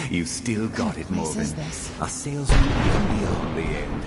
You still got it, What place is Morgan. this? A salesman even beyond the end.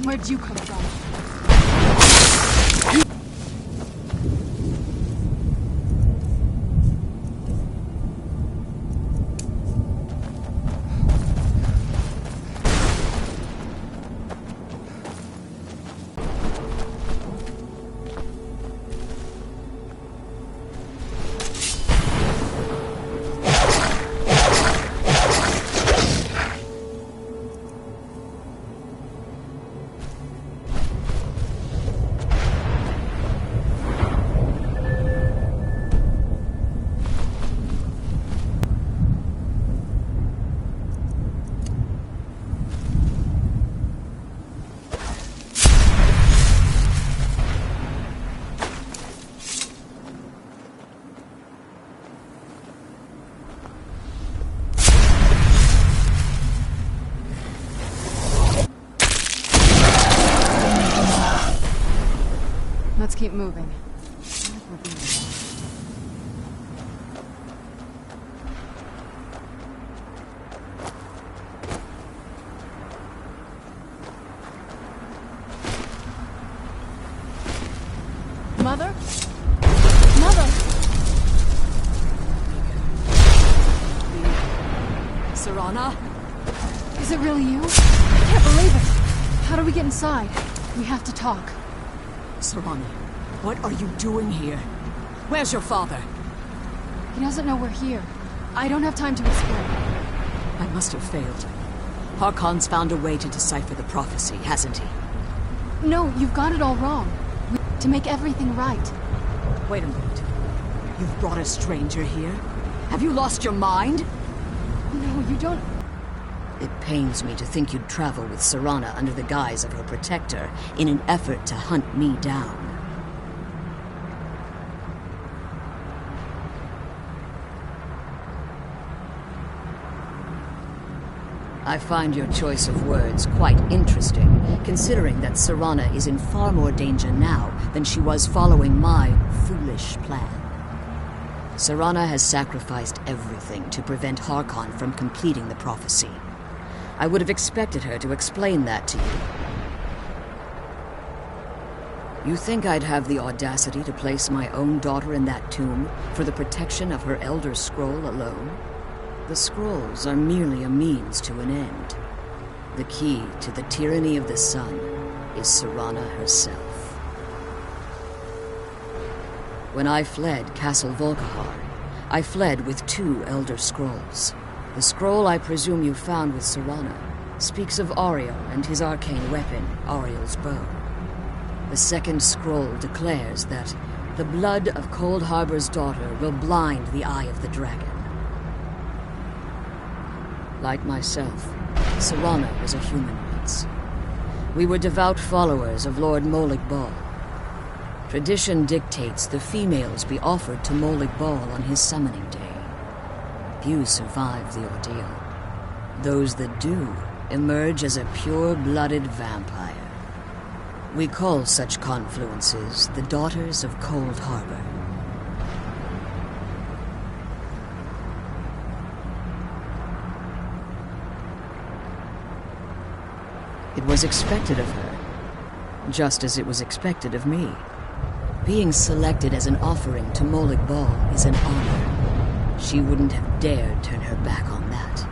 Where'd you come from? Let's keep moving. Mother? Mother! Serana? Is it really you? I can't believe it! How do we get inside? We have to talk. Serana, what are you doing here? Where's your father? He doesn't know we're here. I don't have time to explain. I must have failed. Harkon's found a way to decipher the prophecy, hasn't he? No, you've got it all wrong. To make everything right. Wait a minute. You've brought a stranger here? Have you lost your mind? No, you don't... It pains me to think you'd travel with Serana under the guise of her protector in an effort to hunt me down. I find your choice of words quite interesting, considering that Serana is in far more danger now than she was following my foolish plan. Serana has sacrificed everything to prevent Harkon from completing the prophecy. I would have expected her to explain that to you. You think I'd have the audacity to place my own daughter in that tomb for the protection of her Elder Scroll alone? The scrolls are merely a means to an end. The key to the tyranny of the sun is Serana herself. When I fled Castle Volkihar, I fled with 2 Elder Scrolls. The scroll I presume you found with Serana speaks of Ariel and his arcane weapon, Ariel's bow. The second scroll declares that the blood of Cold Harbor's daughter will blind the eye of the dragon. Like myself, Serana was a human once. We were devout followers of Lord Molig Bal. Tradition dictates the females be offered to Molig Bal on his summoning day. Few survive the ordeal. Those that do emerge as a pure-blooded vampire. We call such confluences the Daughters of Cold Harbor. It was expected of her, just as it was expected of me. Being selected as an offering to Molig Bal is an honor. She wouldn't have dared turn her back on that.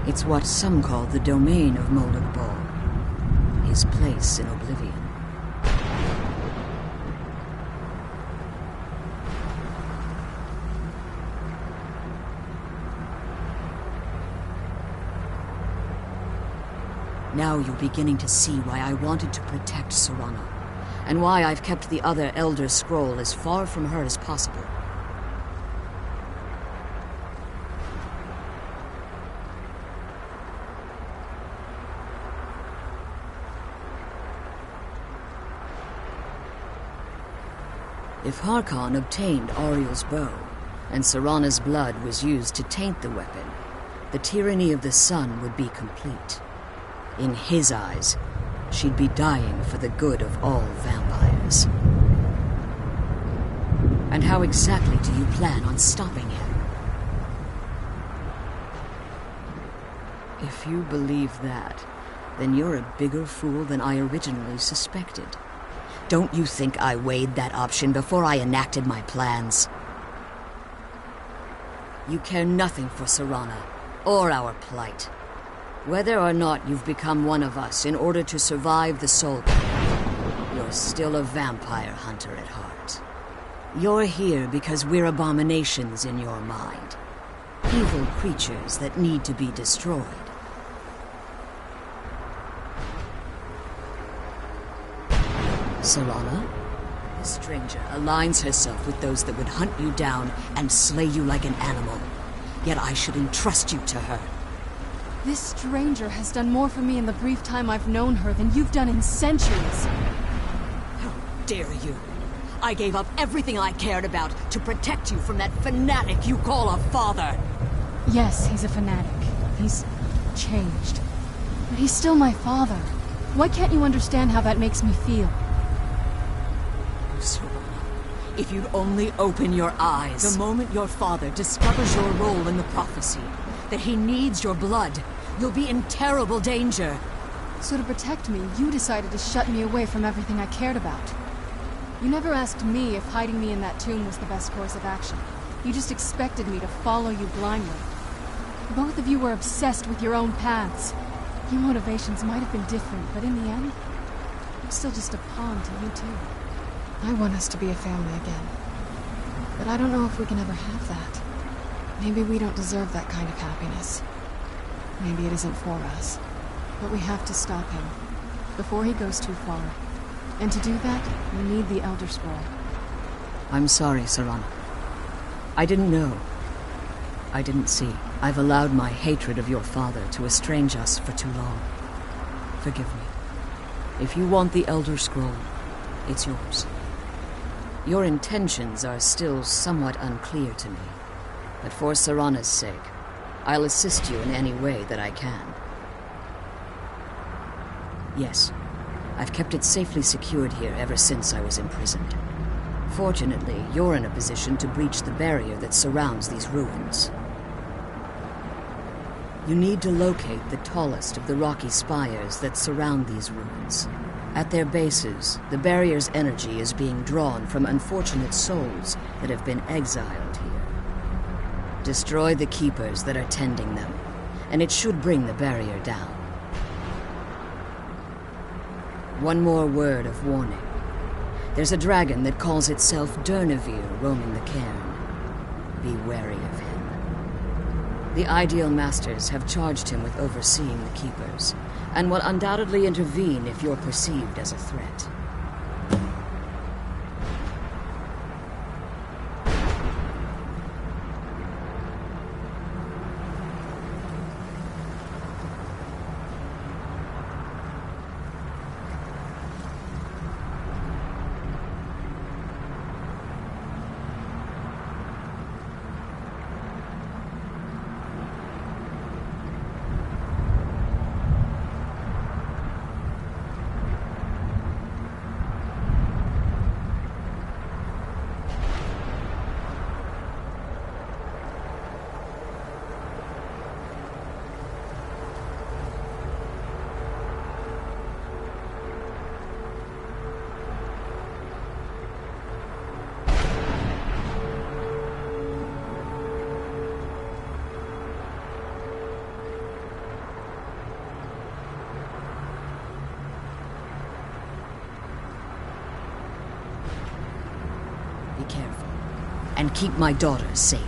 It's what some call the domain of Molig Bal, his place in oblivion. Now you're beginning to see why I wanted to protect Serana, and why I've kept the other Elder Scroll as far from her as possible. If Harkon obtained Ariel's bow, and Serana's blood was used to taint the weapon, the tyranny of the sun would be complete. In his eyes, she'd be dying for the good of all vampires. And how exactly do you plan on stopping him? If you believe that, then you're a bigger fool than I originally suspected. Don't you think I weighed that option before I enacted my plans? You care nothing for Serana, or our plight. Whether or not you've become one of us in order to survive the Soul King, you're still a vampire hunter at heart. You're here because we're abominations in your mind. Evil creatures that need to be destroyed. Serana, the stranger, aligns herself with those that would hunt you down and slay you like an animal. Yet I should entrust you to her. This stranger has done more for me in the brief time I've known her than you've done in centuries. How dare you! I gave up everything I cared about to protect you from that fanatic you call a father! Yes, he's a fanatic. He's changed. But he's still my father. Why can't you understand how that makes me feel? Serana, if you'd only open your eyes. The moment your father discovers your role in the prophecy, that he needs your blood, you'll be in terrible danger. So to protect me, you decided to shut me away from everything I cared about. You never asked me if hiding me in that tomb was the best course of action. You just expected me to follow you blindly. Both of you were obsessed with your own paths. Your motivations might have been different, but in the end, I'm still just a pawn to you too. I want us to be a family again. But I don't know if we can ever have that. Maybe we don't deserve that kind of happiness. Maybe it isn't for us. But we have to stop him, before he goes too far. And to do that, we need the Elder Scroll. I'm sorry, Serana. I didn't know. I didn't see. I've allowed my hatred of your father to estrange us for too long. Forgive me. If you want the Elder Scroll, it's yours. Your intentions are still somewhat unclear to me. But for Serana's sake, I'll assist you in any way that I can. Yes, I've kept it safely secured here ever since I was imprisoned. Fortunately, you're in a position to breach the barrier that surrounds these ruins. You need to locate the tallest of the rocky spires that surround these ruins. At their bases, the barrier's energy is being drawn from unfortunate souls that have been exiled here. Destroy the keepers that are tending them, and it should bring the barrier down. One more word of warning. There's a dragon that calls itself Durnevere roaming the cairn. Be wary of him. The Ideal Masters have charged him with overseeing the keepers, and will undoubtedly intervene if you're perceived as a threat. Be careful. And keep my daughter safe.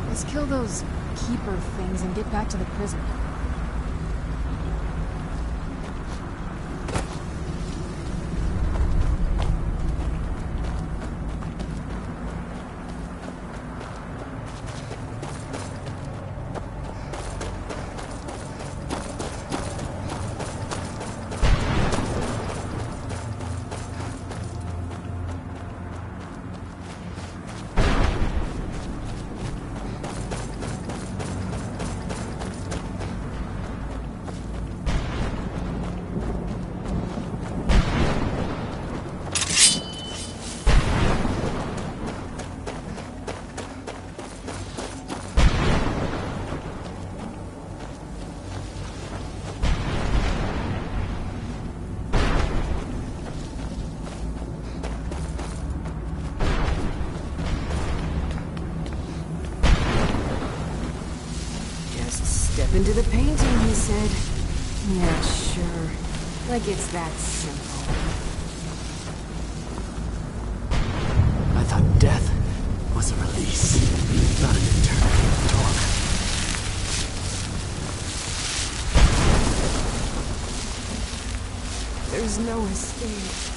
Let's kill those keeper things and get back to the prison. Step into the painting, he said. Yeah, sure. Like it's that simple. I thought death was a release, not an eternal torment. There's no escape.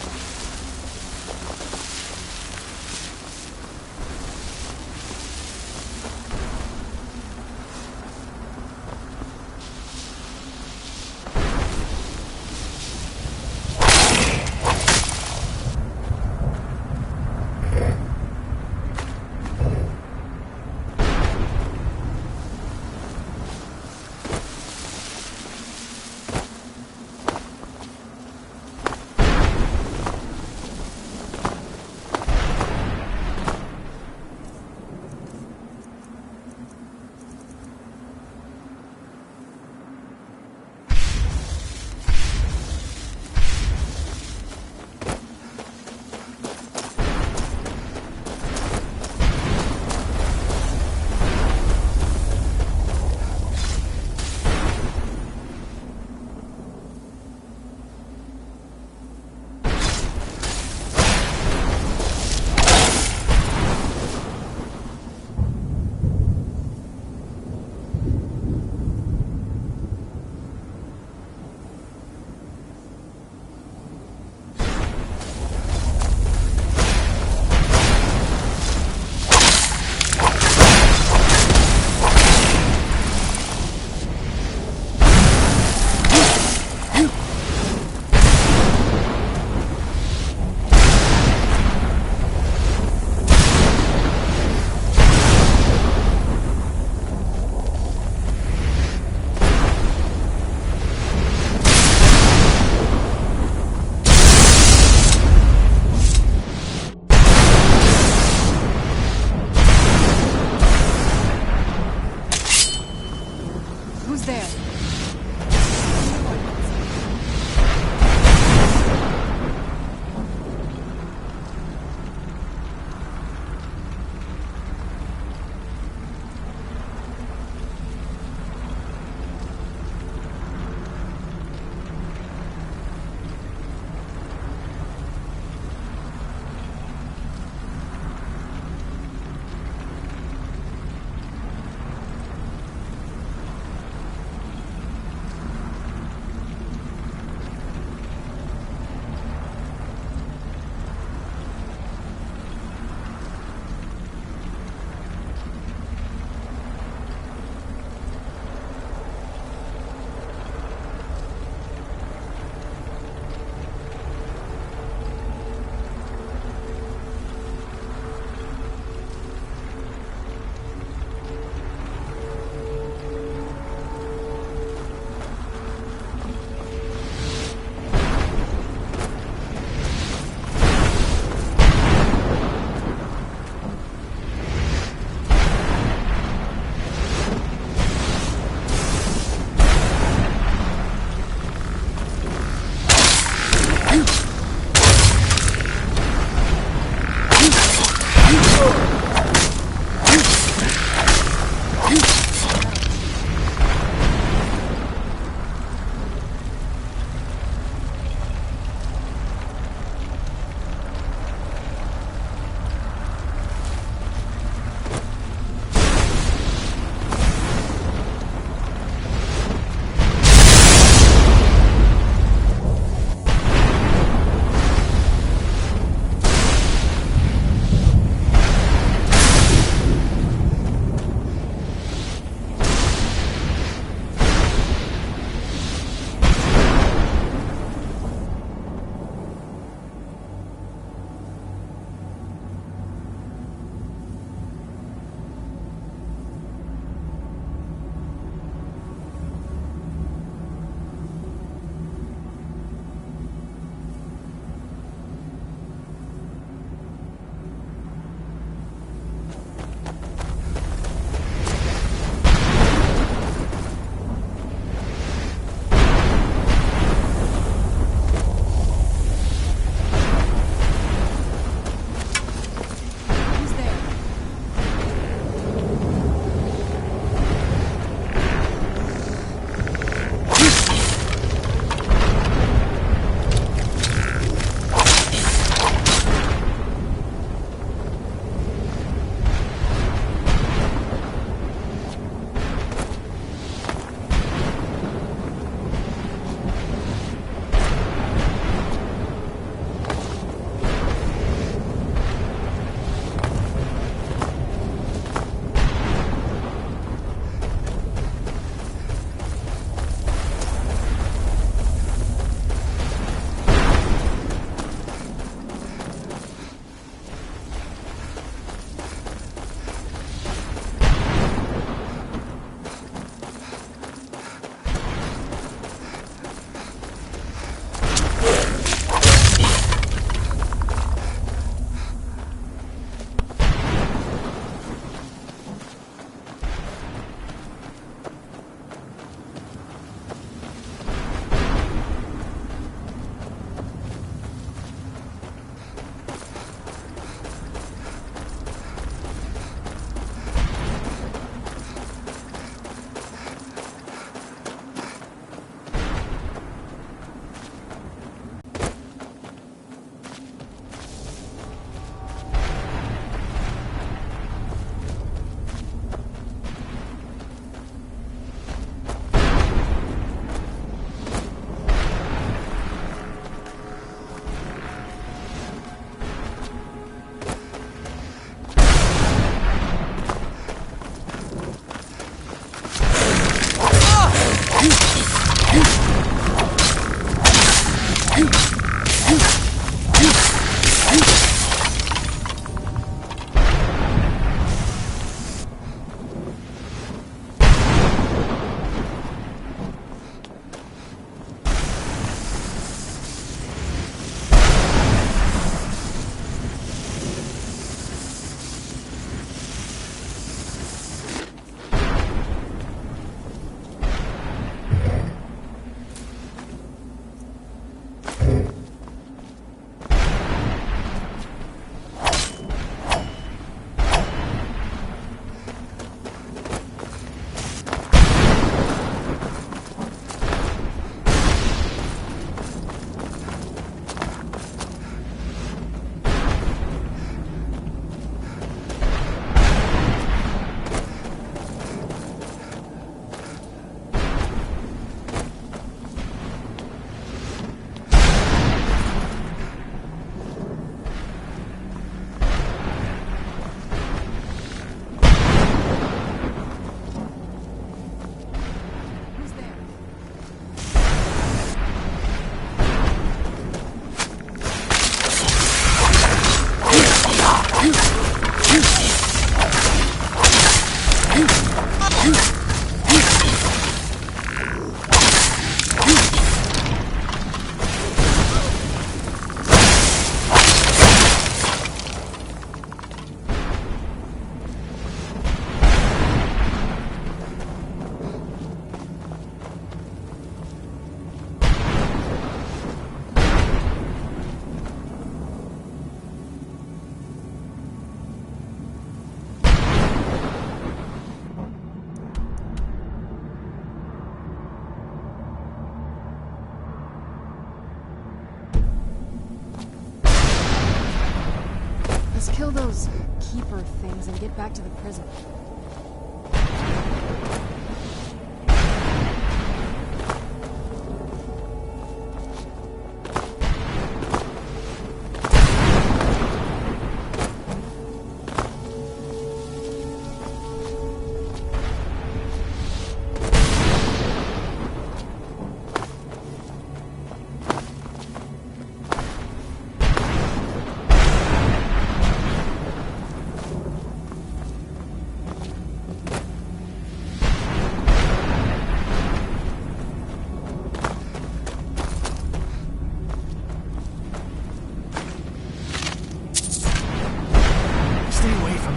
Let's kill those keeper things and get back to the prison.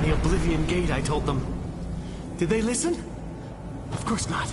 The Oblivion Gate, I told them. Did they listen? Of course not.